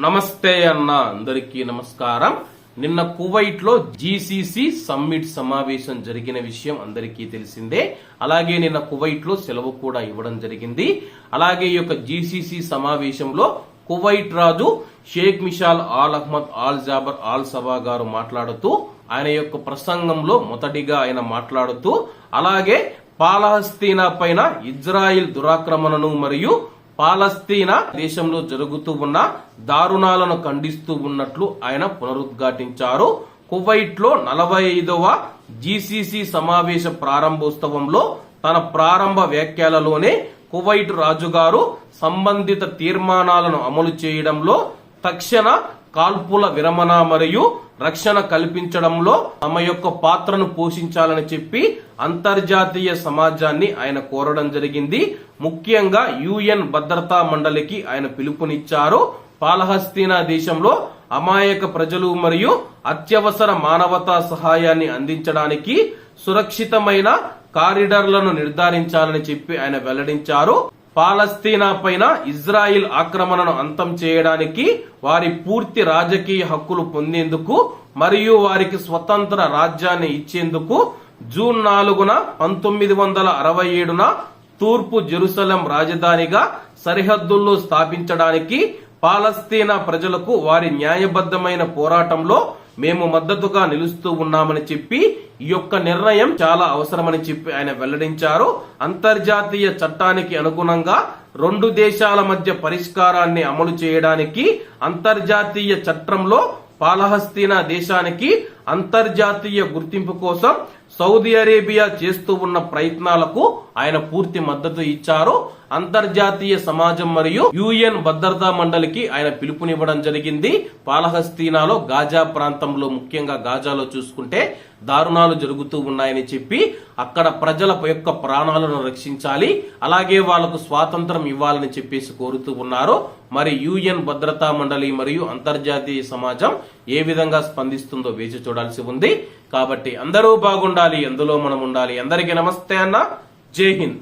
నమస్తే అన్న అందరికీ నమస్కారం. నిన్న కువైట్ లో జీసీసీ సమ్మిట్ సమావేశం జరిగిన విషయం అందరికీ తెలిసిందే. అలాగే నిన్న కువైట్ లో సెలవు కూడా ఇవ్వడం జరిగింది. అలాగే ఈ యొక్క జీసీసీ సమావేశంలో కువైట్ రాజు Sheikh Mishal Al Ahmad Al Jaber Al Sabah గారు మాట్లాడుతూ ఆయన యొక్క ప్రసంగంలో మొదటిగా ఆయన మాట్లాడుతూ అలాగే పాలస్తీనా పైన ఇజ్రాయిల్ దురాక్రమణను మరియు పాలస్తీనా దేశంలో జరుగుతూ ఉన్న దారుణాలను ఖండిస్తూ ఉన్నట్లు ఆయన పునరుద్ఘాటించారు. కువైట్ లో 45వ జీసీసీ సమావేశ ప్రారంభోత్సవంలో తన ప్రారంభ వ్యాఖ్యలలోనే కువైట్ రాజుగారు సంబంధిత తీర్మానాలను అమలు చేయడంలో తక్షణ కాల్పుల విరమణ మరియు రక్షణ కల్పించడంలో తమ యొక్క పాత్రను పోషించాలని చెప్పి అంతర్జాతీయ సమాజాన్ని ఆయన కోరడం జరిగింది. ముఖ్యంగా యుఎన్ భద్రతా మండలికి ఆయన పిలుపునిచ్చారు. పాలస్తీనా దేశంలో అమాయక ప్రజలు మరియు అత్యవసర మానవతా సహాయాన్ని అందించడానికి సురక్షితమైన కారిడార్లను నిర్ధారించాలని చెప్పి ఆయన వెల్లడించారు. పాలస్తీనా పైన ఇజ్రాయిల్ ఆక్రమణను అంతం చేయడానికి, వారి పూర్తి రాజకీయ హక్కులు పొందేందుకు మరియు వారికి స్వతంత్ర రాజ్యాన్ని ఇచ్చేందుకు జూన్ 4న 1967న తూర్పు జెరూసలేం రాజధానిగా సరిహద్దుల్లో స్థాపించడానికి పాలస్తీనా ప్రజలకు వారి న్యాయబద్ధమైన పోరాటంలో మేము మద్దతుగా నిలుస్తూ ఉన్నామని చెప్పి ఈ యొక్క నిర్ణయం చాలా అవసరమని చెప్పి ఆయన వెల్లడించారు. అంతర్జాతీయ చట్టానికి అనుగుణంగా 2 దేశాల మధ్య పరిష్కారాన్ని అమలు చేయడానికి అంతర్జాతీయ చట్టంలో పాలస్తీనా దేశానికి అంతర్జాతీయ గుర్తింపు కోసం సౌదీ అరేబియా చేస్తూ ఉన్న ప్రయత్నాలకు ఆయన పూర్తి మద్దతు ఇచ్చారు. అంతర్జాతీయ సమాజం మరియు యుఎన్ భద్రతా మండలికి ఆయన పిలుపునివ్వడం జరిగింది. పాలస్తీనాలో గాజా ప్రాంతంలో, ముఖ్యంగా గాజాలో చూసుకుంటే దారుణాలు జరుగుతూ ఉన్నాయని చెప్పి అక్కడ ప్రజల యొక్క ప్రాణాలను రక్షించాలి, అలాగే వాళ్లకు స్వాతంత్రం ఇవ్వాలని చెప్పేసి కోరుతూ ఉన్నారు. మరి యుఎన్ భద్రతా మండలి మరియు అంతర్జాతీయ సమాజం ఏ విధంగా స్పందిస్తుందో వేచి చూడాల్సి ఉంది. కాబట్టి అందరూ బాగుండాలి, అందులో మనం ఉండాలి. అందరికీ నమస్తే అన్న. జై హింద్.